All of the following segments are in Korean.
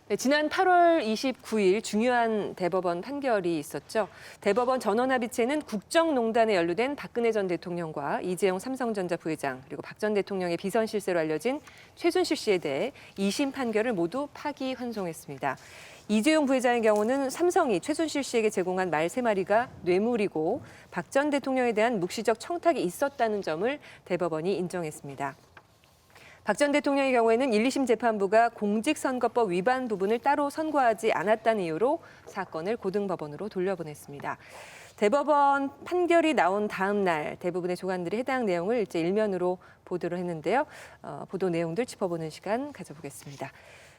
네, 지난 8월 29일 중요한 대법원 판결이 있었죠. 대법원 전원합의체는 국정농단에 연루된 박근혜 전 대통령과 이재용 삼성전자 부회장 그리고 박 전 대통령의 비선 실세로 알려진 최순실 씨에 대해 2심 판결을 모두 파기환송했습니다. 이재용 부회장의 경우는 삼성이 최순실 씨에게 제공한 말 3마리가 뇌물이고 박 전 대통령에 대한 묵시적 청탁이 있었다는 점을 대법원이 인정했습니다. 박 전 대통령의 경우에는 1, 2심 재판부가 공직선거법 위반 부분을 따로 선고하지 않았다는 이유로 사건을 고등법원으로 돌려보냈습니다. 대법원 판결이 나온 다음 날 대부분의 조간들이 해당 내용을 일제 일면으로 보도를 했는데요. 보도 내용들 짚어보는 시간 가져보겠습니다.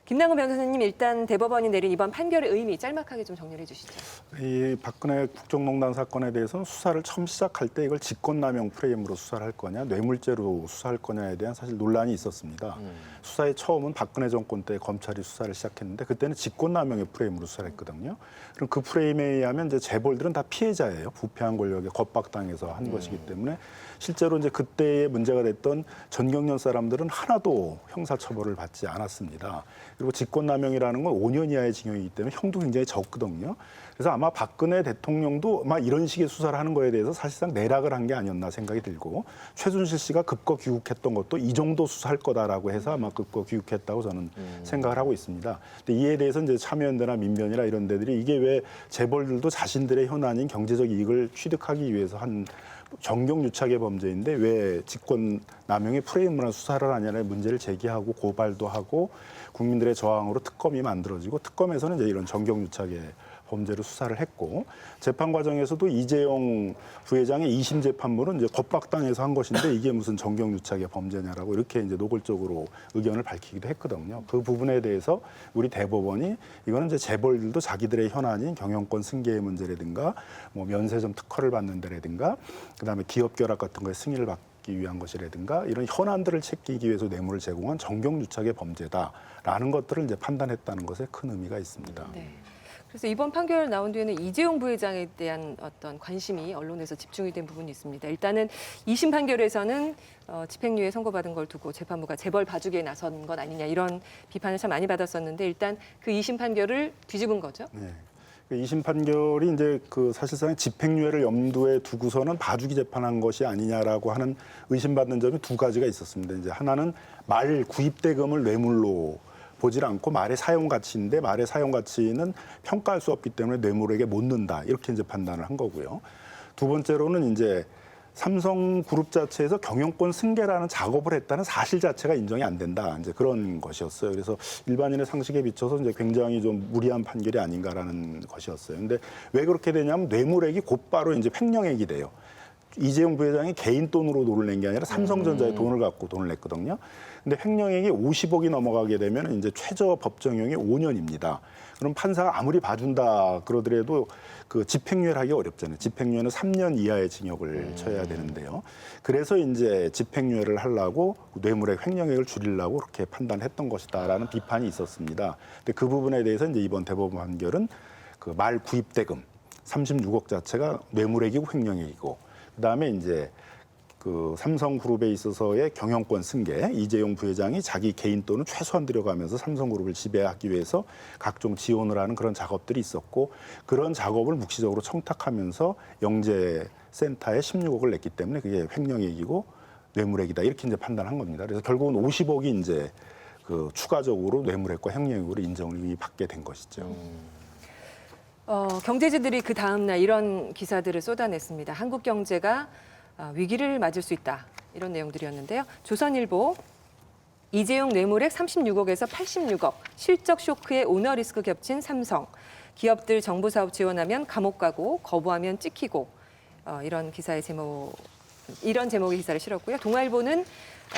김남근 변호사님, 일단 대법원이 내린 이번 판결의 의미 짤막하게 좀 정리를 해주시죠. 이 박근혜 국정농단 사건에 대해서는 수사를 처음 시작할 때 이걸 직권남용 프레임으로 수사를 할 거냐, 뇌물죄로 수사할 거냐에 대한 사실 논란이 있었습니다. 수사의 처음은 박근혜 정권 때 검찰이 수사를 시작했는데 그때는 직권남용의 프레임으로 수사를 했거든요. 그럼 그 프레임에 의하면 이제 재벌들은 다 피해자예요. 부패한 권력에 겁박당해서 한 것이기 때문에 실제로 이제 그때의 문제가 됐던 전경련 사람들은 하나도 형사처벌을 받지 않았습니다. 그리고 직권남용이라는 건 5년 이하의 징역이기 때문에 형도 굉장히 적거든요. 그래서 아마 박근혜 대통령도 아마 이런 식의 수사를 하는 거에 대해서 사실상 내락을 한 게 아니었나 생각이 들고 최순실 씨가 급거 귀국했던 것도 이 정도 수사할 거다라고 해서 아마 급거 귀국했다고 저는 생각을 하고 있습니다. 근데 이에 대해서 이제 참여연대나 민변이나 이런 데들이 이게 왜 재벌들도 자신들의 현안인 경제적 이익을 취득하기 위해서 한 정경유착의 범죄인데 왜 직권남용의 프레임으로 수사를 하냐는 문제를 제기하고 고발도 하고 국민들의 저항으로 특검이 만들어지고 특검에서는 이제 이런 정경유착의 범죄로 수사를 했고 재판 과정에서도 이재용 부회장의 2심 재판부는 이제 겁박당해서 한 것인데 이게 무슨 정경유착의 범죄냐라고 이렇게 이제 노골적으로 의견을 밝히기도 했거든요. 그 부분에 대해서 우리 대법원이 이거는 이제 재벌들도 자기들의 현안인 경영권 승계의 문제라든가 뭐 면세점 특허를 받는 데라든가 그다음에 기업 결합 같은 거에 승인을 받기 위한 것이라든가 이런 현안들을 챙기기 위해서 뇌물을 제공한 정경유착의 범죄다라는 것들을 이제 판단했다는 것에 큰 의미가 있습니다. 네. 그래서 이번 판결 나온 뒤에는 이재용 부회장에 대한 어떤 관심이 언론에서 집중이 된 부분이 있습니다. 일단은 2심 판결에서는 집행유예 선고받은 걸 두고 재판부가 재벌 봐주기에 나선 건 아니냐 이런 비판을 참 많이 받았었는데 일단 그 2심 판결을 뒤집은 거죠. 네. 2심 판결이 이제 그 사실상 집행유예를 염두에 두고서는 봐주기 재판한 것이 아니냐라고 하는 의심받는 점이 두 가지가 있었습니다. 이제 하나는 말 구입대금을 뇌물로 보질 않고 말의 사용 가치인데 말의 사용 가치는 평가할 수 없기 때문에 뇌물에게 못 넣는다 이렇게 이제 판단을 한 거고요. 두 번째로는 이제 삼성그룹 자체에서 경영권 승계라는 작업을 했다는 사실 자체가 인정이 안 된다. 이제 그런 것이었어요. 그래서 일반인의 상식에 비춰서 이제 굉장히 좀 무리한 판결이 아닌가라는 것이었어요. 근데 왜 그렇게 되냐면 뇌물액이 곧바로 이제 횡령액이 돼요. 이재용 부회장이 개인 돈으로 돈을 낸 게 아니라 삼성전자의 돈을 갖고 돈을 냈거든요. 근데 횡령액이 50억이 넘어가게 되면 이제 최저 법정형이 5년입니다. 그럼 판사가 아무리 봐준다 그러더라도 그 집행유예를 하기 어렵잖아요. 집행유예는 3년 이하의 징역을 쳐야 되는데요. 그래서 이제 집행유예를 하려고 뇌물액 횡령액을 줄이려고 그렇게 판단했던 것이다라는 비판이 있었습니다. 근데 그 부분에 대해서 이제 이번 대법원 판결은 그 말 구입대금 36억 자체가 뇌물액이고 횡령액이고 그다음에 이제 그 삼성그룹에 있어서의 경영권 승계, 이재용 부회장이 자기 개인 돈을 최소한 들여가면서 삼성그룹을 지배하기 위해서 각종 지원을 하는 그런 작업들이 있었고 그런 작업을 묵시적으로 청탁하면서 영재센터에 16억을 냈기 때문에 그게 횡령액이고 뇌물액이다 이렇게 이제 판단한 겁니다. 그래서 결국은 50억이 이제 그 추가적으로 뇌물액과 횡령액으로 인정을 받게 된 것이죠. 경제지들이 그 다음 날 이런 기사들을 쏟아냈습니다. 한국 경제가 위기를 맞을 수 있다. 이런 내용들이었는데요. 조선일보, 이재용 뇌물액 36억에서 86억, 실적 쇼크에 오너 리스크 겹친 삼성, 기업들 정부 사업 지원하면 감옥 가고 거부하면 찍히고 이런 제목의 기사를 실었고요. 동아일보는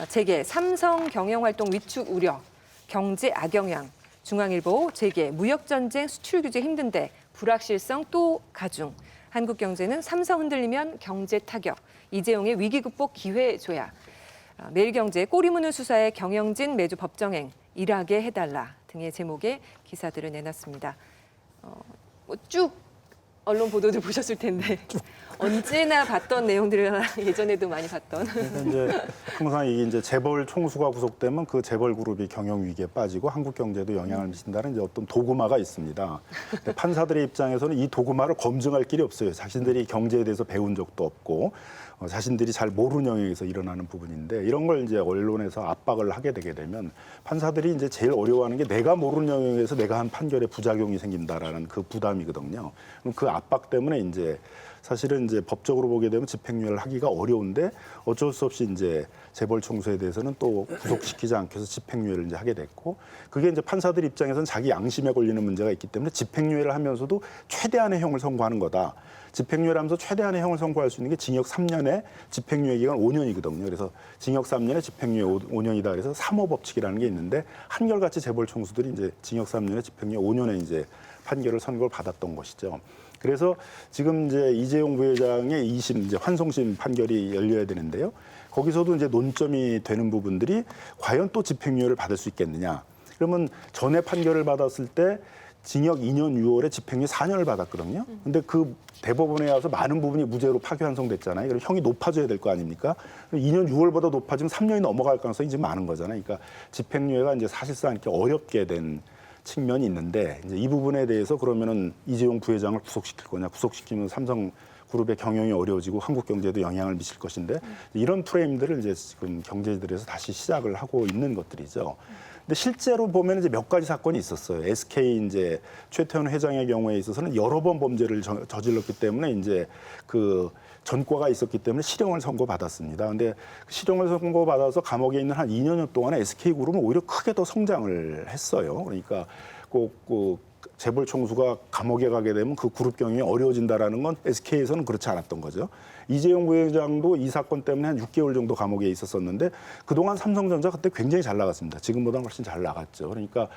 재계, 삼성 경영활동 위축 우려, 경제 악영향, 중앙일보, 재계, 무역전쟁 수출 규제 힘든데 불확실성 또 가중. 한국경제는 삼성 흔들리면 경제 타격, 이재용의 위기 극복 기회 줘야. 매일경제 꼬리무는 수사에 경영진 매주 법정행, 일하게 해달라 등의 제목의 기사들을 내놨습니다. 쭉 언론 보도들 보셨을 텐데 언제나 봤던 내용들을 예전에도 많이 봤던. 그러니까 이제 항상 이게 이제 재벌 총수가 구속되면 그 재벌 그룹이 경영 위기에 빠지고 한국 경제도 영향을 미친다는 이제 어떤 도구마가 있습니다. 근데 판사들의 입장에서는 이 도구마를 검증할 길이 없어요. 자신들이 경제에 대해서 배운 적도 없고 자신들이 잘 모르는 영역에서 일어나는 부분인데 이런 걸 이제 언론에서 압박을 하게 되게 되면 판사들이 이제 제일 어려워하는 게 내가 모르는 영역에서 내가 한 판결에 부작용이 생긴다라는 그 부담이거든요. 그럼 그 압박 때문에 이제 사실은 이제 법적으로 보게 되면 집행유예를 하기가 어려운데 어쩔 수 없이 이제 재벌 총수에 대해서는 또 구속시키지 않기 위해서 집행유예를 이제 하게 됐고 그게 이제 판사들 입장에서는 자기 양심에 걸리는 문제가 있기 때문에 집행유예를 하면서도 최대한의 형을 선고하는 거다. 집행유예를 하면서 최대한의 형을 선고할 수 있는 게 징역 3년에 집행유예 기간 5년이거든요. 그래서 징역 3년에 집행유예 5년이다. 그래서 3호 법칙이라는 게 있는데 한결같이 재벌 총수들이 이제 징역 3년에 집행유예 5년에 이제 판결을 선고를 받았던 것이죠. 그래서 지금 이제 이재용 부회장의 2심 이제 환송심 판결이 열려야 되는데요. 거기서도 이제 논점이 되는 부분들이 과연 또 집행유예를 받을 수 있겠느냐. 그러면 전에 판결을 받았을 때 징역 2년 6월에 집행유예 4년을 받았거든요. 근데 그 대법원에 와서 많은 부분이 무죄로 파기환송됐잖아요. 그럼 형이 높아져야 될 거 아닙니까? 2년 6월보다 높아지면 3년이 넘어갈 가능성이 이제 많은 거잖아요. 그러니까 집행유예가 이제 사실상 이렇게 어렵게 된 측면이 있는데 이제 이 부분에 대해서 그러면은 이재용 부회장을 구속시킬 거냐? 구속시키면 삼성그룹의 경영이 어려워지고 한국 경제에도 영향을 미칠 것인데 이런 프레임들을 이제 지금 경제지들에서 다시 시작을 하고 있는 것들이죠. 근데 실제로 보면 이제 몇 가지 사건이 있었어요. SK 이제 최태원 회장의 경우에 있어서는 여러 번 범죄를 저질렀기 때문에 이제 그 전과가 있었기 때문에 실형을 선고받았습니다. 근데 실형을 선고받아서 감옥에 있는 한 2년 동안에 SK그룹은 오히려 크게 더 성장을 했어요. 그러니까 꼭 그 재벌 총수가 감옥에 가게 되면 그 그룹 경영이 어려워진다라는 건 SK에서는 그렇지 않았던 거죠. 이재용 부회장도 이 사건 때문에 한 6개월 정도 감옥에 있었었는데 그동안 삼성전자 그때 굉장히 잘 나갔습니다. 지금보다는 훨씬 잘 나갔죠. 그러니까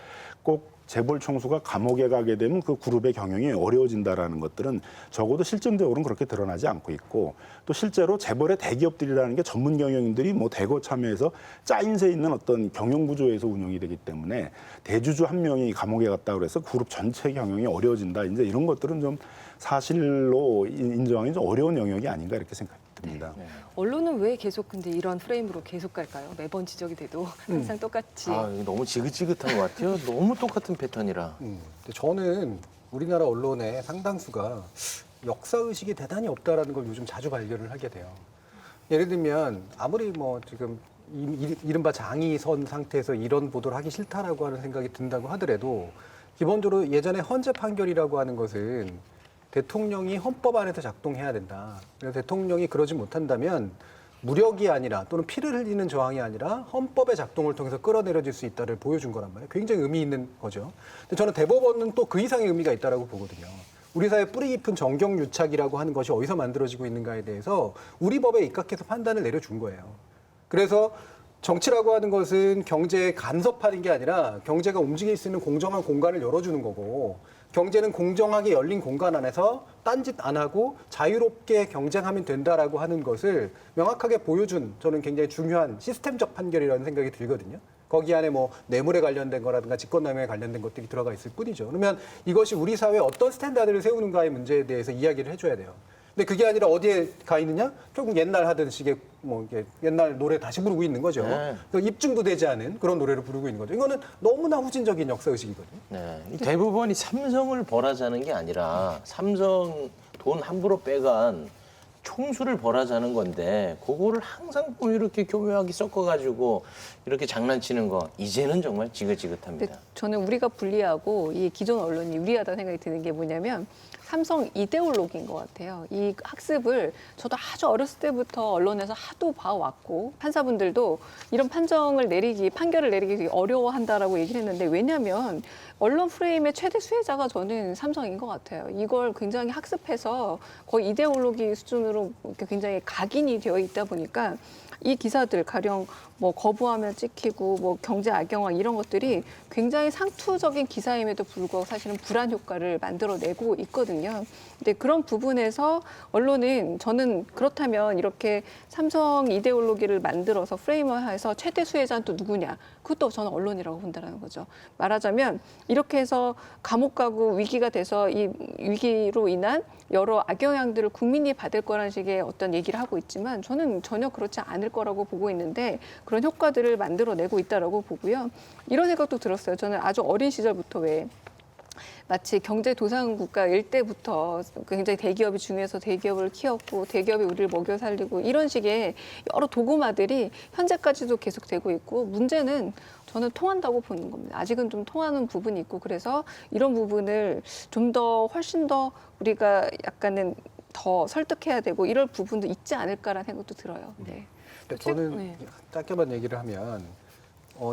꼭 재벌 총수가 감옥에 가게 되면 그 그룹의 경영이 어려워진다라는 것들은 적어도 실증적으로는 그렇게 드러나지 않고 있고 또 실제로 재벌의 대기업들이라는 게 전문 경영인들이 뭐 대거 참여해서 짜임새 있는 어떤 경영 구조에서 운영이 되기 때문에 대주주 한 명이 감옥에 갔다 그래서 그룹 전체 경영이 어려워진다. 이제 이런 것들은 좀 사실로 인정하기 좀 어려운 영역이 아닌가 이렇게 생각이 듭니다. 네. 언론은 왜 계속 근데 이런 프레임으로 계속 갈까요? 매번 지적이 돼도 항상 똑같이. 아, 이거 너무 지긋지긋한 것 같아요. 너무 똑같은 패턴이라. 근데 저는 우리나라 언론의 상당수가 역사의식이 대단히 없다라는 걸 요즘 자주 발견을 하게 돼요. 예를 들면 아무리 뭐 지금 이른바 장이선 상태에서 이런 보도를 하기 싫다라고 하는 생각이 든다고 하더라도 기본적으로 예전에 헌재 판결이라고 하는 것은 대통령이 헌법 안에서 작동해야 된다. 그래서 대통령이 그러지 못한다면 무력이 아니라 또는 피를 흘리는 저항이 아니라 헌법의 작동을 통해서 끌어내려질 수 있다를 보여준 거란 말이에요. 굉장히 의미 있는 거죠. 근데 저는 대법원은 또 그 이상의 의미가 있다고 보거든요. 우리 사회 뿌리 깊은 정경유착이라고 하는 것이 어디서 만들어지고 있는가에 대해서 우리 법에 입각해서 판단을 내려준 거예요. 그래서 정치라고 하는 것은 경제에 간섭하는 게 아니라 경제가 움직일 수 있는 공정한 공간을 열어주는 거고 경제는 공정하게 열린 공간 안에서 딴짓 안 하고 자유롭게 경쟁하면 된다라고 하는 것을 명확하게 보여준 저는 굉장히 중요한 시스템적 판결이라는 생각이 들거든요. 거기 안에 뭐 뇌물에 관련된 거라든가 직권남용에 관련된 것들이 들어가 있을 뿐이죠. 그러면 이것이 우리 사회에 어떤 스탠다드를 세우는가의 문제에 대해서 이야기를 해줘야 돼요. 근데 그게 아니라 어디에 가 있느냐? 조금 옛날 하던 식의 뭐 이게 옛날 노래 다시 부르고 있는 거죠. 네. 입증도 되지 않은 그런 노래를 부르고 있는 거죠. 이거는 너무나 후진적인 역사 의식이거든요. 네. 이 대법원이 삼성을 벌하자는 게 아니라 삼성 돈 함부로 빼간 총수를 벌하자는 건데 그거를 항상 뭐 이렇게 교묘하게 섞어가지고 이렇게 장난치는 거 이제는 정말 지긋지긋합니다. 근데 저는 우리가 불리하고 이 기존 언론이 유리하다는 생각이 드는 게 뭐냐면 삼성 이데올로기인 것 같아요. 이 학습을 저도 아주 어렸을 때부터 언론에서 하도 봐왔고 판사분들도 이런 판결을 내리기 어려워한다라고 얘기를 했는데 왜냐하면 언론 프레임의 최대 수혜자가 저는 삼성인 것 같아요. 이걸 굉장히 학습해서 거의 이데올로기 수준으로 이렇게 굉장히 각인이 되어 있다 보니까 이 기사들 가령 뭐 거부하면 찍히고 뭐 경제 악영향 이런 것들이 굉장히 상투적인 기사임에도 불구하고 사실은 불안 효과를 만들어내고 있거든요. 근데 그런 부분에서 언론은 저는 그렇다면 이렇게 삼성 이데올로기를 만들어서 프레임화해서 최대 수혜자는 또 누구냐? 그것도 저는 언론이라고 본다는 거죠. 말하자면 이렇게 해서 감옥 가고 위기가 돼서 이 위기로 인한 여러 악영향들을 국민이 받을 거라는 식의 어떤 얘기를 하고 있지만 저는 전혀 그렇지 않을 거라고 보고 있는데 그런 효과들을 만들어내고 있다라고 보고요. 이런 생각도 들었어요. 저는 아주 어린 시절부터 왜 마치 경제도상국가일 때부터 굉장히 대기업이 중요해서 대기업을 키웠고 대기업이 우리를 먹여 살리고 이런 식의 여러 도구마들이 현재까지도 계속되고 있고 문제는 저는 통한다고 보는 겁니다. 아직은 좀 통하는 부분이 있고 그래서 이런 부분을 좀 더 훨씬 더 우리가 약간은 더 설득해야 되고 이럴 부분도 있지 않을까라는 생각도 들어요. 네. 근데 저는 네. 짧게만 얘기를 하면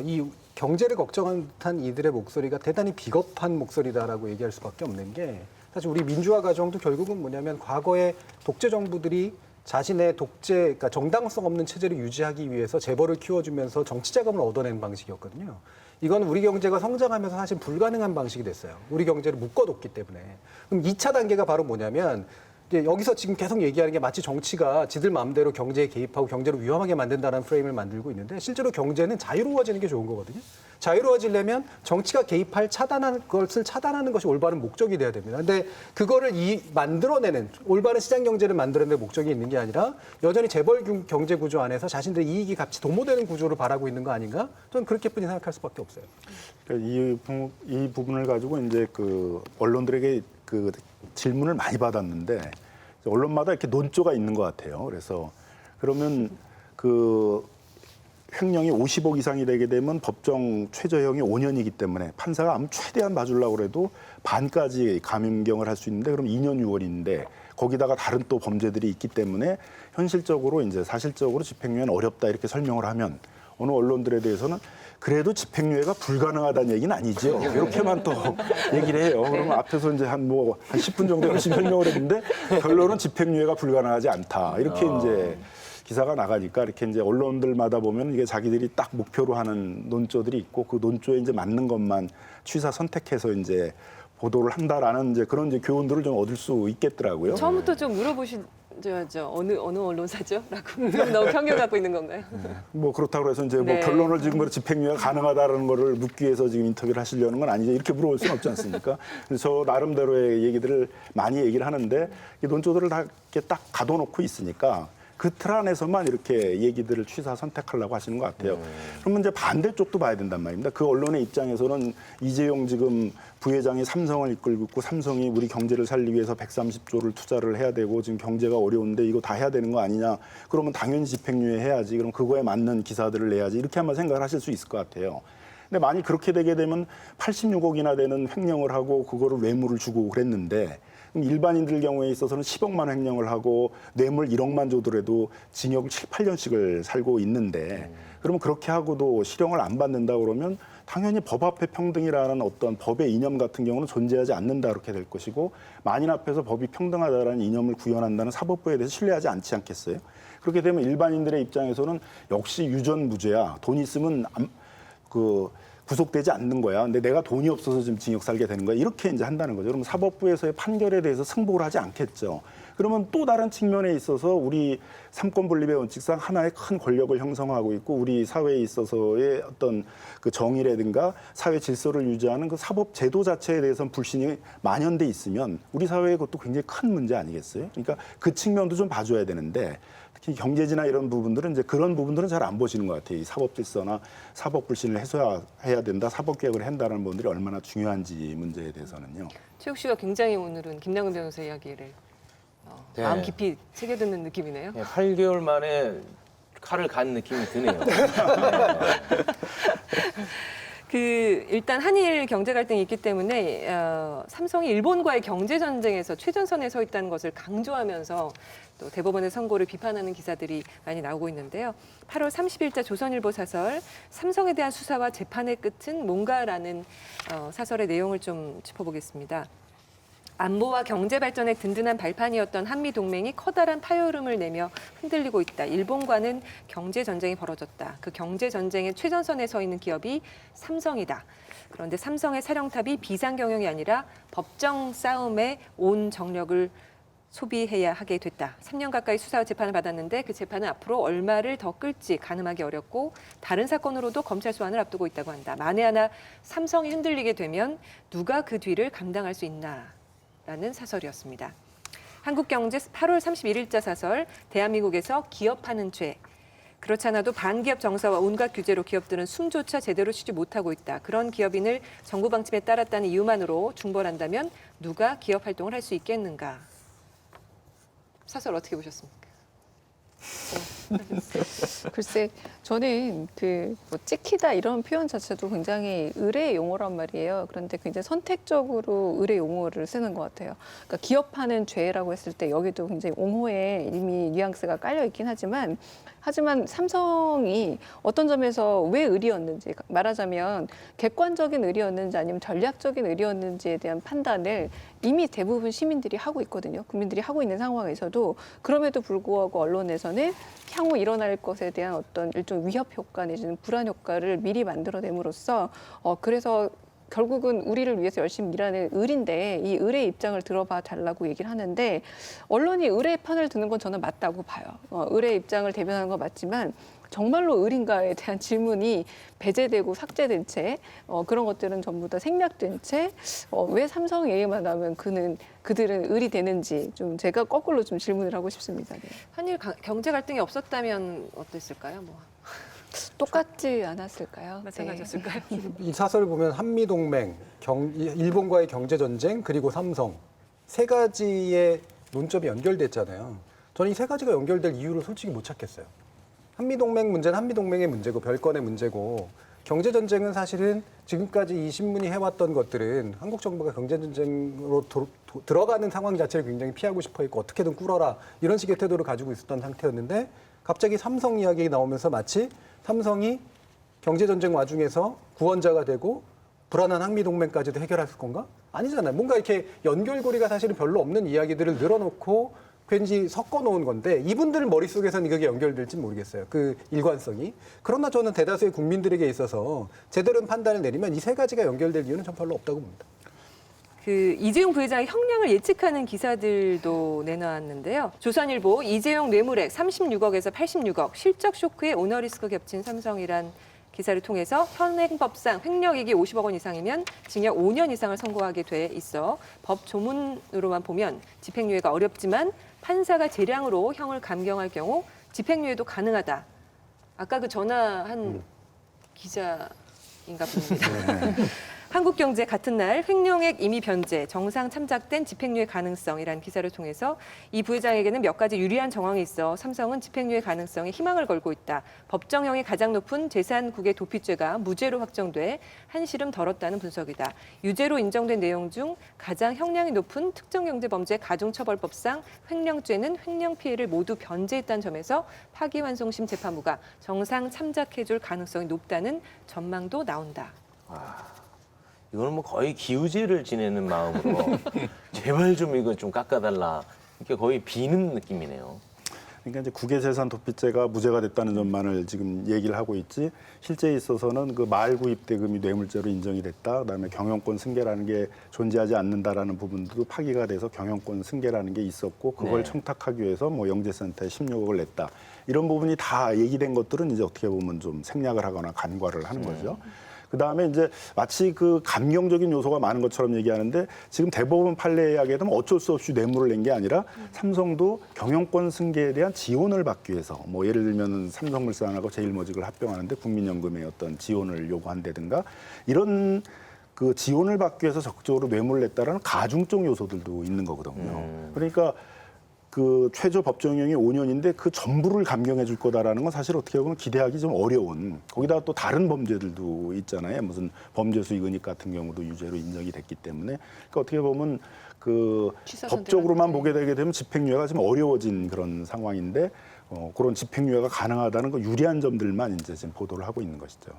이 경제를 걱정한 듯한 이들의 목소리가 대단히 비겁한 목소리다라고 얘기할 수밖에 없는 게 사실 우리 민주화 과정도 결국은 뭐냐면 과거의 독재 정부들이 자신의 그러니까 정당성 없는 체제를 유지하기 위해서 재벌을 키워주면서 정치 자금을 얻어내는 방식이었거든요. 이건 우리 경제가 성장하면서 사실 불가능한 방식이 됐어요. 우리 경제를 묶어뒀기 때문에. 그럼 2차 단계가 바로 뭐냐면 이제 여기서 지금 계속 얘기하는 게 마치 정치가 지들 마음대로 경제에 개입하고 경제를 위험하게 만든다는 프레임을 만들고 있는데 실제로 경제는 자유로워지는 게 좋은 거거든요. 자유로워지려면 정치가 개입할 것을 차단하는 것이 올바른 목적이 돼야 됩니다. 근데 그거를 만들어내는 올바른 시장 경제를 만들어내는 목적이 있는 게 아니라 여전히 재벌 경제 구조 안에서 자신들의 이익이 같이 도모되는 구조를 바라고 있는 거 아닌가? 저는 그렇게뿐이 생각할 수밖에 없어요. 그러니까 이 부분을 가지고 이제 그 언론들에게 그 질문을 많이 받았는데 언론마다 이렇게 논조가 있는 것 같아요. 그래서 그러면 그 횡령이 50억 이상이 되게 되면 법정 최저형이 5년이기 때문에 판사가 아무 최대한 봐주려고 해도 반까지 감형을 할 수 있는데 그럼 2년 6월인데 거기다가 다른 또 범죄들이 있기 때문에 현실적으로 이제 사실적으로 집행유예는 어렵다 이렇게 설명을 하면 어느 언론들에 대해서는 그래도 집행유예가 불가능하다는 얘기는 아니죠. 이렇게만 또 얘기를 해요. 그러면 앞에서 이제 한 10분 정도 열심히 설명을 했는데 결론은 집행유예가 불가능하지 않다. 이렇게 이제 기사가 나가니까 이렇게 이제 언론들마다 보면 이게 자기들이 딱 목표로 하는 논조들이 있고 그 논조에 이제 맞는 것만 취사 선택해서 이제 보도를 한다라는 이제 그런 이제 교훈들을 좀 얻을 수 있겠더라고요. 처음부터 좀 물어보시죠. 어느 언론사죠? 라고 너무 편견 갖고 있는 건가요? 뭐 그렇다고 해서 이제 뭐 네. 결론을 지금 집행유예가 가능하다라는 거를 묻기 위해서 지금 인터뷰를 하시려는 건 아니죠. 이렇게 물어볼 수는 없지 않습니까? 그래서 저 나름대로의 얘기들을 많이 얘기를 하는데 이 논조들을 다 이렇게 딱 가둬놓고 있으니까 그 틀 안에서만 이렇게 얘기들을 취사 선택하려고 하시는 것 같아요. 그러면 이제 반대쪽도 봐야 된단 말입니다. 그 언론의 입장에서는 이재용 지금 부회장이 삼성을 이끌고 있고 삼성이 우리 경제를 살리기 위해서 130조를 투자를 해야 되고 지금 경제가 어려운데 이거 다 해야 되는 거 아니냐. 그러면 당연히 집행유예 해야지. 그럼 그거에 맞는 기사들을 내야지. 이렇게 한번 생각을 하실 수 있을 것 같아요. 근데 만약 그렇게 되게 되면 86억이나 되는 횡령을 하고 그거를 뇌물을 주고 그랬는데 일반인들 경우에 있어서는 10억만 횡령을 하고 뇌물 1억만 줘더라도 징역 7, 8년씩을 살고 있는데 그러면 그렇게 하고도 실형을 안 받는다 그러면 당연히 법 앞에 평등이라는 어떤 법의 이념 같은 경우는 존재하지 않는다 그렇게 될 것이고 만인 앞에서 법이 평등하다라는 이념을 구현한다는 사법부에 대해서 신뢰하지 않지 않겠어요? 그렇게 되면 일반인들의 입장에서는 역시 유전무죄야. 돈 있으면 구속되지 않는 거야. 근데 내가 돈이 없어서 지금 징역 살게 되는 거야. 이렇게 이제 한다는 거죠. 그럼 사법부에서의 판결에 대해서 승복을 하지 않겠죠. 그러면 또 다른 측면에 있어서 우리 삼권 분립의 원칙상 하나의 큰 권력을 형성하고 있고 우리 사회에 있어서의 어떤 그 정의라든가 사회 질서를 유지하는 그 사법 제도 자체에 대해서는 불신이 만연돼 있으면 우리 사회에 그것도 굉장히 큰 문제 아니겠어요? 그러니까 그 측면도 좀 봐줘야 되는데 특히 경제지나 이런 부분들은 이제 그런 부분들은 잘 안 보시는 것 같아요. 이 사법 질서나 사법 불신을 해소해야 된다, 사법 개혁을 한다는 부분들이 얼마나 중요한지 문제에 대해서는요. 최욱 씨가 굉장히 오늘은 김남근 변호사 이야기를 네. 마음 깊이 새겨듣는 느낌이네요. 네, 8개월 만에 칼을 간 느낌이 드네요. 일단 한일 경제 갈등이 있기 때문에 삼성이 일본과의 경제 전쟁에서 최전선에 서 있다는 것을 강조하면서 또 대법원의 선고를 비판하는 기사들이 많이 나오고 있는데요. 8월 30일자 조선일보 사설 삼성에 대한 수사와 재판의 끝은 뭔가라는 사설의 내용을 좀 짚어보겠습니다. 안보와 경제 발전의 든든한 발판이었던 한미 동맹이 커다란 파열음을 내며 흔들리고 있다. 일본과는 경제 전쟁이 벌어졌다. 그 경제 전쟁의 최전선에 서 있는 기업이 삼성이다. 그런데 삼성의 사령탑이 비상 경영이 아니라 법정 싸움에 온 정력을 소비해야 하게 됐다. 3년 가까이 수사와 재판을 받았는데 그 재판은 앞으로 얼마를 더 끌지 가늠하기 어렵고 다른 사건으로도 검찰 소환을 앞두고 있다고 한다. 만에 하나 삼성이 흔들리게 되면 누가 그 뒤를 감당할 수 있나라는 사설이었습니다. 한국경제 8월 31일자 사설, 대한민국에서 기업하는 죄. 그렇잖아도 반기업 정서와 온갖 규제로 기업들은 숨조차 제대로 쉬지 못하고 있다. 그런 기업인을 정부 방침에 따랐다는 이유만으로 중벌한다면 누가 기업 활동을 할 수 있겠는가? 사설 어떻게 보셨습니까? 글쎄, 저는 뭐 찍히다 이런 표현 자체도 굉장히 의례의 용어란 말이에요. 그런데 굉장히 선택적으로 의례 용어를 쓰는 것 같아요. 그러니까 기업하는 죄라고 했을 때 여기도 굉장히 옹호에 이미 뉘앙스가 깔려 있긴 하지만 삼성이 어떤 점에서 왜 의리였는지, 말하자면 객관적인 의리였는지 아니면 전략적인 의리였는지에 대한 판단을 이미 대부분 시민들이 하고 있거든요. 국민들이 하고 있는 상황에서도 그럼에도 불구하고 언론에서는 향후 일어날 것에 대한 어떤 일종 위협 효과 내지는 불안 효과를 미리 만들어냄으로써 그래서 결국은 우리를 위해서 열심히 일하는 을인데 이 을의 입장을 들어봐 달라고 얘기를 하는데 언론이 을의 편을 드는 건 저는 맞다고 봐요. 을의 입장을 대변하는 건 맞지만 정말로 을인가에 대한 질문이 배제되고 삭제된 채 그런 것들은 전부 다 생략된 채 왜 삼성 얘기만 하면 그들은 을이 되는지 좀 제가 거꾸로 좀 질문을 하고 싶습니다. 네. 한일 경제 갈등이 없었다면 어땠을까요? 뭐 똑같지 않았을까요? 마찬가지였을까요? 이 사설을 보면 한미동맹, 일본과의 경제전쟁, 그리고 삼성 세 가지의 논점이 연결됐잖아요. 저는 이 세 가지가 연결될 이유를 솔직히 못 찾겠어요. 한미동맹 문제는 한미동맹의 문제고 별건의 문제고 경제전쟁은 사실은 지금까지 이 신문이 해왔던 것들은 한국 정부가 경제전쟁으로 들어가는 상황 자체를 굉장히 피하고 싶어 했고 어떻게든 꿇어라 이런 식의 태도를 가지고 있었던 상태였는데 갑자기 삼성 이야기가 나오면서 마치 삼성이 경제전쟁 와중에서 구원자가 되고 불안한 한미동맹까지도 해결할 건가? 아니잖아요. 뭔가 이렇게 연결고리가 사실은 별로 없는 이야기들을 늘어놓고 왠지 섞어놓은 건데 이분들 머릿속에서는 이게 연결될지 모르겠어요. 그 일관성이. 그러나 저는 대다수의 국민들에게 있어서 제대로 판단을 내리면 이 세 가지가 연결될 이유는 전 별로 없다고 봅니다. 이재용 부회장의 형량을 예측하는 기사들도 내놓았는데요. 조선일보 이재용 뇌물액 36억에서 86억, 실적 쇼크에 오너리스크 겹친 삼성이란 기사를 통해서 현행법상 횡령액이 50억 원 이상이면 징역 5년 이상을 선고하게 돼 있어 법 조문으로만 보면 집행유예가 어렵지만 판사가 재량으로 형을 감경할 경우 집행유예도 가능하다. 아까 그 전화한 기자인가 봅니다. 한국경제 같은 날 횡령액 임의 변제, 정상 참작된 집행유예 가능성이라는 기사를 통해서 이 부회장에게는 몇 가지 유리한 정황이 있어 삼성은 집행유예 가능성에 희망을 걸고 있다. 법정형이 가장 높은 재산국의 도피죄가 무죄로 확정돼 한시름 덜었다는 분석이다. 유죄로 인정된 내용 중 가장 형량이 높은 특정경제범죄 가중처벌법상 횡령죄는 횡령 피해를 모두 변제했다는 점에서 파기환송심 재판부가 정상 참작해줄 가능성이 높다는 전망도 나온다. 이거는 뭐 거의 기우제를 지내는 마음으로 제발 좀 이거 좀 깎아달라. 이게 거의 비는 느낌이네요. 그러니까 이제 국외재산 도피죄가 무죄가 됐다는 점만을 지금 얘기를 하고 있지 실제에 있어서는 그 말구입 대금이 뇌물죄로 인정이 됐다. 그다음에 경영권 승계라는 게 존재하지 않는다라는 부분도 파기가 돼서 경영권 승계라는 게 있었고 그걸 네. 청탁하기 위해서 뭐 영재센터에 16억을 냈다. 이런 부분이 다 얘기된 것들은 이제 어떻게 보면 좀 생략을 하거나 간과를 하는 거죠. 그다음에 이제 마치 그 감경적인 요소가 많은 것처럼 얘기하는데 지금 대법원 판례에 하게 되면 어쩔 수 없이 뇌물을 낸 게 아니라 삼성도 경영권 승계에 대한 지원을 받기 위해서 뭐 예를 들면 삼성물산하고 제일모직을 합병하는데 국민연금의 어떤 지원을 요구한다든가 이런 그 지원을 받기 위해서 적극적으로 뇌물을 냈다라는 가중적 요소들도 있는 거거든요. 그러니까 그 최저 법정형이 5년인데 그 전부를 감경해 줄 거다라는 건 사실 어떻게 보면 기대하기 좀 어려운 거기다가 또 다른 범죄들도 있잖아요. 무슨 범죄 수익 은닉 같은 경우도 유죄로 인정이 됐기 때문에 그러니까 어떻게 보면 그 법적으로만 보게 되게 되면 집행유예가 좀 어려워진 그런 상황인데 그런 집행유예가 가능하다는 그 유리한 점들만 이제 지금 보도를 하고 있는 것이죠.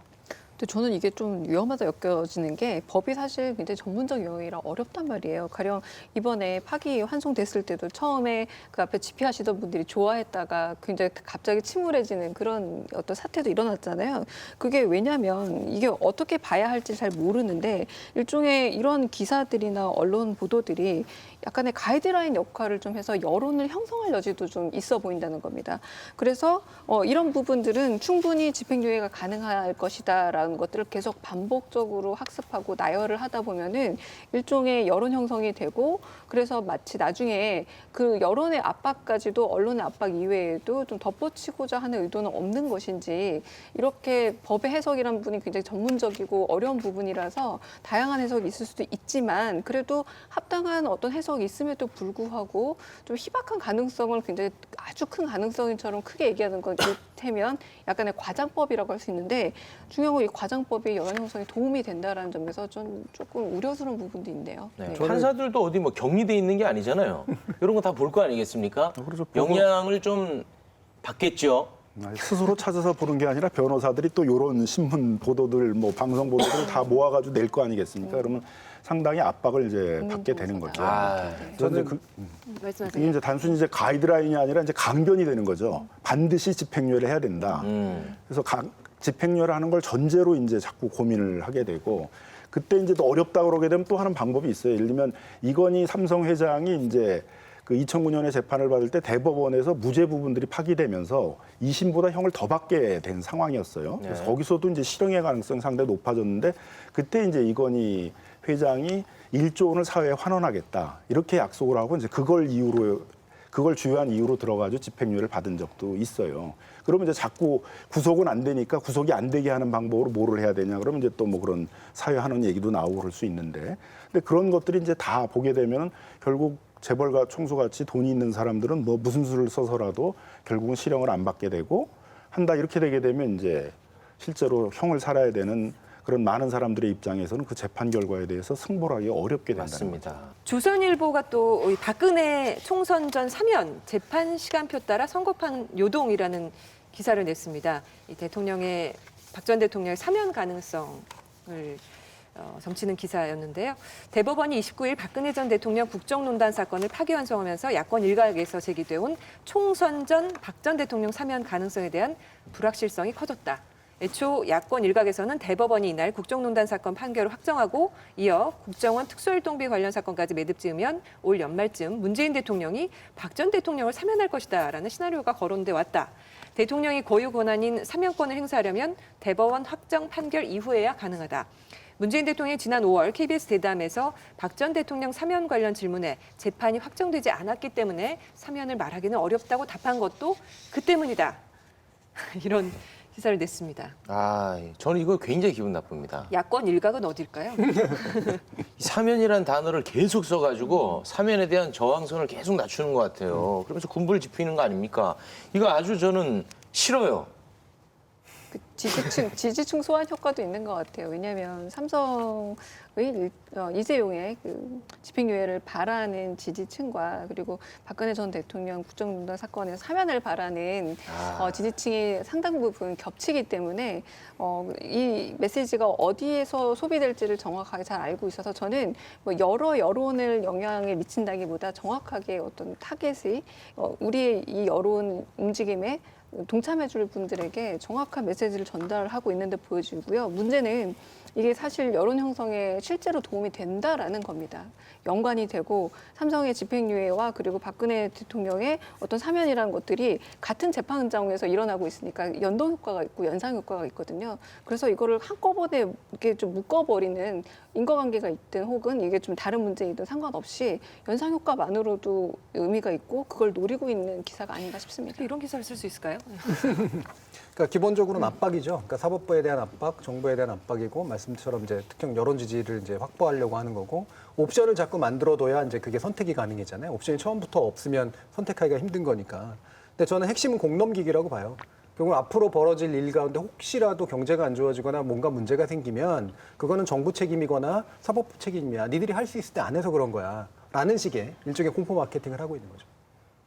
근데 저는 이게 좀 위험하다 여겨지는 게 법이 사실 굉장히 전문적 용어이라 어렵단 말이에요. 가령 이번에 파기 환송됐을 때도 처음에 그 앞에 집회하시던 분들이 좋아했다가 굉장히 갑자기 침울해지는 그런 어떤 사태도 일어났잖아요. 그게 왜냐하면 이게 어떻게 봐야 할지 잘 모르는데 일종의 이런 기사들이나 언론 보도들이 약간의 가이드라인 역할을 좀 해서 여론을 형성할 여지도 좀 있어 보인다는 겁니다. 그래서 이런 부분들은 충분히 집행유예가 가능할 것이다라는 것들을 계속 반복적으로 학습하고 나열을 하다 보면은 일종의 여론 형성이 되고 그래서 마치 나중에 그 여론의 압박까지도 언론의 압박 이외에도 좀 덧붙이고자 하는 의도는 없는 것인지 이렇게 법의 해석이라는 부분이 굉장히 전문적이고 어려운 부분이라서 다양한 해석이 있을 수도 있지만 그래도 합당한 어떤 해석이 있음에도 불구하고 좀 희박한 가능성을 굉장히 아주 큰 가능성처럼 크게 얘기하는 건 이를테면 약간의 과장법이라고 할 수 있는데 중요한 건 이 과장법이 여론 형성에 도움이 된다라는 점에서 좀 조금 우려스러운 부분도 있네요. 네. 네. 판사들도 어디 뭐 격리돼 있는 게 아니잖아요. 이런 거 다 볼 거 아니겠습니까? 그렇죠. 영향을 좀 받겠죠. 스스로 찾아서 보는 게 아니라 변호사들이 또 이런 신문 보도들, 뭐 방송 보도들 다 모아가지고 낼 거 아니겠습니까? 그러면 상당히 압박을 이제 받게 되는 거죠. 아, 저는 말씀하세요. 이게 이제 단순히 이제 가이드라인이 아니라 이제 강변이 되는 거죠. 반드시 집행유예를 해야 된다. 그래서 집행유예를 하는 걸 전제로 이제 자꾸 고민을 하게 되고 그때 이제 또 어렵다 그러게 되면 또 하는 방법이 있어요. 예를 들면 이건희 삼성 회장이 이제 그 2009년에 재판을 받을 때 대법원에서 무죄 부분들이 파기되면서 2심보다 형을 더 받게 된 상황이었어요. 그래서 거기서도 이제 실형의 가능성이 상당히 높아졌는데 그때 이제 이건희 회장이 1조 원을 사회에 환원하겠다 이렇게 약속을 하고 이제 그걸 주요한 이유로 들어가지고 집행유예를 받은 적도 있어요. 그러면 이제 자꾸 구속은 안 되니까 구속이 안 되게 하는 방법으로 뭐를 해야 되냐 그러면 이제 또 뭐 그런 사회 환원 얘기도 나오고 그럴 수 있는데 근데 그런 것들이 이제 다 보게 되면 결국 재벌가 총수같이 돈이 있는 사람들은 뭐 무슨 수를 써서라도 결국은 실형을 안 받게 되고 한다 이렇게 되게 되면 이제 실제로 형을 살아야 되는 그런 많은 사람들의 입장에서는 그 재판 결과에 대해서 승복을 하기 어렵게 된다는 거죠. 맞습니다. 조선일보가 또 박근혜 총선 전 사면 재판 시간표 따라 선고판 요동이라는 기사를 냈습니다. 이 박 전 대통령의 사면 가능성을 점치는 기사였는데요. 대법원이 29일 박근혜 전 대통령 국정농단 사건을 파기환송하면서 야권 일각에서 제기돼온 총선 전 박 전 대통령 사면 가능성에 대한 불확실성이 커졌다. 애초 야권 일각에서는 대법원이 이날 국정농단 사건 판결을 확정하고 이어 국정원 특수활동비 관련 사건까지 매듭 지으면 올 연말쯤 문재인 대통령이 박 전 대통령을 사면할 것이다라는 시나리오가 거론돼 왔다. 대통령이 고유 권한인 사면권을 행사하려면 대법원 확정 판결 이후에야 가능하다. 문재인 대통령이 지난 5월 KBS 대담에서 박 전 대통령 사면 관련 질문에 재판이 확정되지 않았기 때문에 사면을 말하기는 어렵다고 답한 것도 그 때문이다. 이런 기사를 냈습니다. 아, 저는 이거 굉장히 기분 나쁩니다. 야권 일각은 어딜까요? 이 사면이라는 단어를 계속 써가지고 사면에 대한 저항성을 계속 낮추는 것 같아요. 그러면서 군부를 짚히는 거 아닙니까? 이거 아주 저는 싫어요. 그 지지층 소환 효과도 있는 것 같아요. 왜냐하면 삼성의 이재용의 그 집행유예를 바라는 지지층과 그리고 박근혜 전 대통령 국정농단 사건에서 사면을 바라는 지지층이 상당 부분 겹치기 때문에 이 메시지가 어디에서 소비될지를 정확하게 잘 알고 있어서 저는 뭐 여러 여론을 영향을 미친다기보다 정확하게 어떤 타겟이 우리의 이 여론 움직임에 동참해줄 분들에게 정확한 메시지를 전달하고 있는 데 보여지고요. 문제는 이게 사실 여론 형성에 실제로 도움이 된다라는 겁니다. 연관이 되고 삼성의 집행유예와 그리고 박근혜 대통령의 어떤 사면이라는 것들이 같은 재판장에서 일어나고 있으니까 연동 효과가 있고 연상 효과가 있거든요. 그래서 이거를 한꺼번에 이렇게 좀 묶어버리는 인과관계가 있든 혹은 이게 좀 다른 문제이든 상관없이 연상 효과만으로도 의미가 있고 그걸 노리고 있는 기사가 아닌가 싶습니다. 이런 기사를 쓸 수 있을까요? 그러니까 기본적으로는 압박이죠. 그러니까 사법부에 대한 압박, 정부에 대한 압박이고 말씀처럼 이제 특정 여론 지지를 이제 확보하려고 하는 거고 옵션을 자꾸 만들어둬야 이제 그게 선택이 가능해잖아요. 옵션이 처음부터 없으면 선택하기가 힘든 거니까. 근데 저는 핵심은 공 넘기기라고 봐요. 결국 앞으로 벌어질 일 가운데 혹시라도 경제가 안 좋아지거나 뭔가 문제가 생기면 그거는 정부 책임이거나 사법부 책임이야. 니들이 할 수 있을 때 안 해서 그런 거야. 라는 식의 일종의 공포 마케팅을 하고 있는 거죠.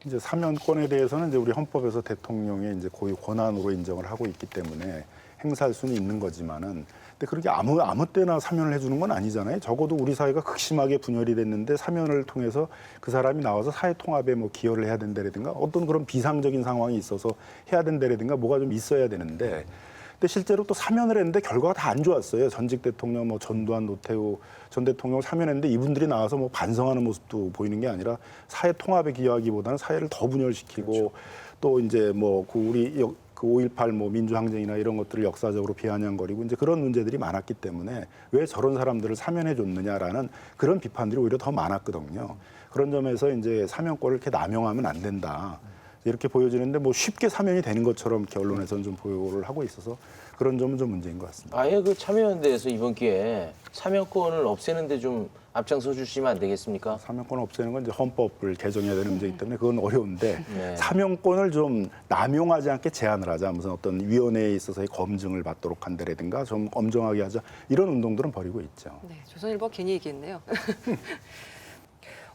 이제 사면권에 대해서는 이제 우리 헌법에서 대통령의 이제 고유 권한으로 인정을 하고 있기 때문에 행사할 수는 있는 거지만은 근데 그렇게 아무 때나 사면을 해주는 건 아니잖아요. 적어도 우리 사회가 극심하게 분열이 됐는데 사면을 통해서 그 사람이 나와서 사회 통합에 뭐 기여를 해야 된다라든가 어떤 그런 비상적인 상황이 있어서 해야 된다라든가 뭐가 좀 있어야 되는데 근데 실제로 또 사면을 했는데 결과가 다 안 좋았어요. 전직 대통령 뭐 전두환, 노태우 전 대통령을 사면했는데 이분들이 나와서 뭐 반성하는 모습도 보이는 게 아니라 사회 통합에 기여하기보다는 사회를 더 분열시키고 또 이제 뭐 그 우리 그 5.18 뭐 민주항쟁이나 이런 것들을 역사적으로 비아냥거리고 이제 그런 문제들이 많았기 때문에 왜 저런 사람들을 사면해 줬느냐라는 그런 비판들이 오히려 더 많았거든요. 그런 점에서 이제 사면권을 이렇게 남용하면 안 된다. 이렇게 보여지는데 뭐 쉽게 사면이 되는 것처럼 이렇게 언론에서는 좀 보도를 하고 있어서 그런 점은 좀 문제인 것 같습니다. 아예 그 참여연대에서 이번 기회에 사면권을 없애는데 좀 앞장서 주시면 안 되겠습니까? 사면권을 없애는 건 이제 헌법을 개정해야 되는 문제이기 때문에 그건 어려운데 네. 사면권을 좀 남용하지 않게 제한을 하자. 무슨 어떤 위원회에 있어서의 검증을 받도록 한다라든가 좀 엄정하게 하자. 이런 운동들은 벌이고 있죠. 네, 조선일보 괜히 얘기했네요.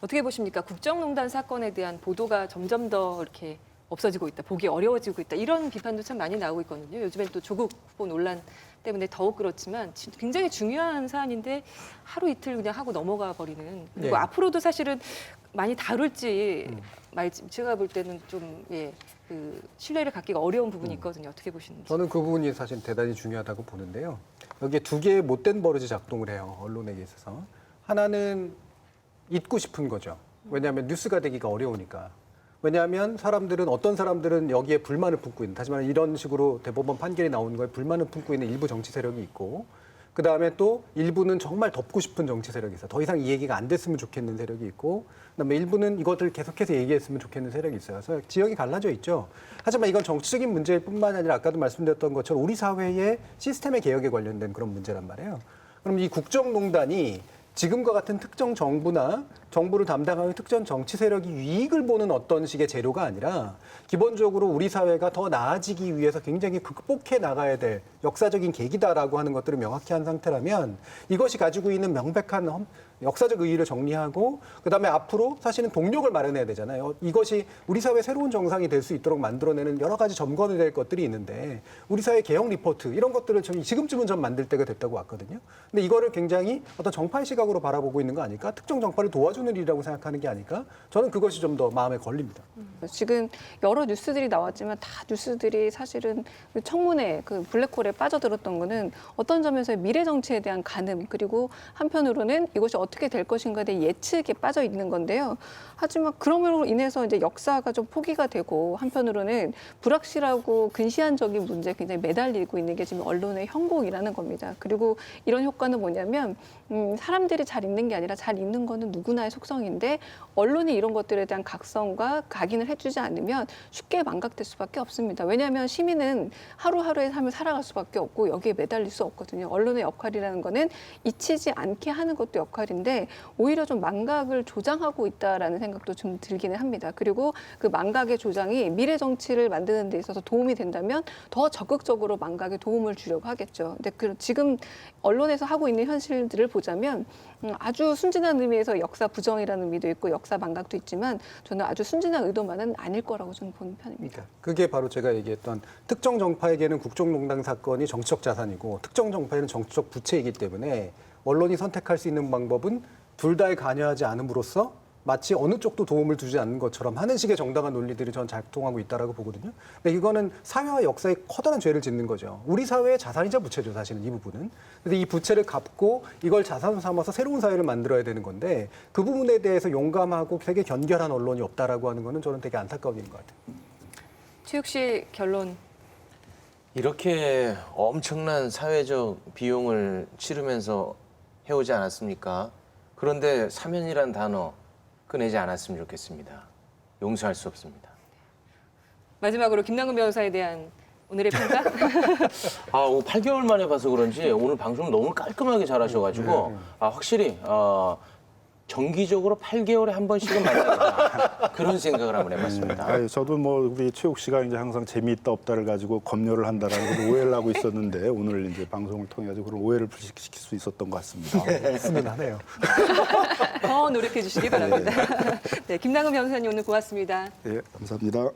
어떻게 보십니까? 국정농단 사건에 대한 보도가 점점 더 이렇게 없어지고 있다, 보기 어려워지고 있다 이런 비판도 참 많이 나오고 있거든요. 요즘엔 또 조국 후보 논란 때문에 더욱 그렇지만 굉장히 중요한 사안인데 하루 이틀 그냥 하고 넘어가 버리는 그리고 네. 앞으로도 사실은 많이 다룰지 말지 제가 볼 때는 좀 그 신뢰를 갖기가 어려운 부분이 있거든요. 어떻게 보시는지. 저는 그 부분이 사실 대단히 중요하다고 보는데요. 여기에 두 개의 못된 버릇이 작동을 해요. 언론에게 있어서. 하나는 잊고 싶은 거죠. 왜냐하면 뉴스가 되기가 어려우니까. 왜냐하면 어떤 사람들은 여기에 불만을 품고 있는, 하지만 이런 식으로 대법원 판결이 나오는 거에 불만을 품고 있는 일부 정치 세력이 있고, 그 다음에 또 일부는 정말 덮고 싶은 정치 세력이 있어요. 더 이상 이 얘기가 안 됐으면 좋겠는 세력이 있고, 그다음에 일부는 이것을 계속해서 얘기했으면 좋겠는 세력이 있어요. 그래서 지역이 갈라져 있죠. 하지만 이건 정치적인 문제일 뿐만 아니라 아까도 말씀드렸던 것처럼 우리 사회의 시스템의 개혁에 관련된 그런 문제란 말이에요. 그럼 이 국정농단이 지금과 같은 특정 정부나 정부를 담당하는 특정 정치 세력이 이익을 보는 어떤 식의 재료가 아니라 기본적으로 우리 사회가 더 나아지기 위해서 굉장히 극복해 나가야 될 역사적인 계기다라고 하는 것들을 명확히 한 상태라면 이것이 가지고 있는 명백한 역사적 의의를 정리하고 그다음에 앞으로 사실은 동력을 마련해야 되잖아요. 이것이 우리 사회 새로운 정상이 될 수 있도록 만들어내는 여러 가지 점검이 될 것들이 있는데 우리 사회 개혁 리포트 이런 것들을 지금쯤은 좀 만들 때가 됐다고 왔거든요. 근데 이거를 굉장히 어떤 정파의 시각으로 바라보고 있는 거 아닐까? 특정 정파를 도와주는 일이라고 생각하는 게 아닐까? 저는 그것이 좀 더 마음에 걸립니다. 지금 여러 뉴스들이 나왔지만 다 뉴스들이 사실은 그 청문회 그 블랙홀에 빠져들었던 거는 어떤 점에서 미래 정치에 대한 가늠 그리고 한편으로는 이것이 어떻게 될 것인가에 대한 예측에 빠져 있는 건데요. 하지만 그럼으로 인해서 이제 역사가 좀 포기가 되고 한편으로는 불확실하고 근시안적인 문제에 굉장히 매달리고 있는 게 지금 언론의 형국이라는 겁니다. 그리고 이런 효과는 뭐냐면 사람들이 잘 읽는 게 아니라 잘 읽는 거는 누구나의 속성인데 언론이 이런 것들에 대한 각성과 각인을 해주지 않으면 쉽게 망각될 수밖에 없습니다. 왜냐하면 시민은 하루하루의 삶을 살아갈 수밖에 없고 여기에 매달릴 수 없거든요. 언론의 역할이라는 거는 잊히지 않게 하는 것도 역할인데 오히려 좀 망각을 조장하고 있다라는 생각도 좀 들기는 합니다. 그리고 그 망각의 조장이 미래 정치를 만드는 데 있어서 도움이 된다면 더 적극적으로 망각에 도움을 주려고 하겠죠. 근데 지금 언론에서 하고 있는 현실들을 보자면 아주 순진한 의미에서 역사 부정이라는 의미도 있고 역사 망각도 있지만 저는 아주 순진한 의도만은 아닐 거라고 저는 보는 편입니다. 그게 바로 제가 얘기했던 특정 정파에게는 국정농단 사건이 정치적 자산이고 특정 정파에는 정치적 부채이기 때문에 언론이 선택할 수 있는 방법은 둘 다에 관여하지 않음으로써 마치 어느 쪽도 도움을 주지 않는 것처럼 하는 식의 정당한 논리들이 전 작동하고 있다라고 보거든요. 근데 이거는 사회와 역사에 커다란 죄를 짓는 거죠. 우리 사회의 자산이자 부채죠, 사실은 이 부분은. 근데 이 부채를 갚고 이걸 자산으로 삼아서 새로운 사회를 만들어야 되는 건데 그 부분에 대해서 용감하고 되게 견결한 언론이 없다라고 하는 거는 저는 되게 안타까운 일인 것 같아요. 최욱 씨 결론. 이렇게 엄청난 사회적 비용을 치르면서 해오지 않았습니까? 그런데 사면이란 단어 꺼내지 않았으면 좋겠습니다. 용서할 수 없습니다. 마지막으로 김남근 변호사에 대한 오늘의 평가? 오늘 8개월 만에 봐서 그런지 오늘 방송 너무 깔끔하게 잘하셔가지고 확실히 정기적으로 8개월에 한 번씩은 만나겠다 그런 생각을 한번 해봤습니다. 저도 뭐 우리 최욱 씨가 이제 항상 재미있다 없다를 가지고 검열을 한다라는 그런 오해를 하고 있었는데 오늘 이제 방송을 통해 가지고 그런 오해를 불식시킬 수 있었던 것 같습니다. 훈훈하네요. 더 노력해 주시기 바랍니다. 네, 김남근 변호사님 오늘 고맙습니다. 네, 감사합니다.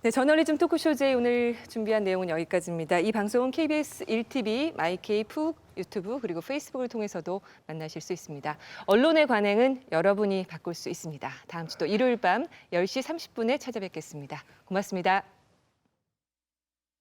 네, 저널리즘 토크쇼제 오늘 준비한 내용은 여기까지입니다. 이 방송은 KBS 1TV, 마이케이 푹 유튜브 그리고 페이스북을 통해서도 만나실 수 있습니다. 언론의 관행은 여러분이 바꿀 수 있습니다. 다음 주 또 일요일 밤 10시 30분에 찾아뵙겠습니다. 고맙습니다.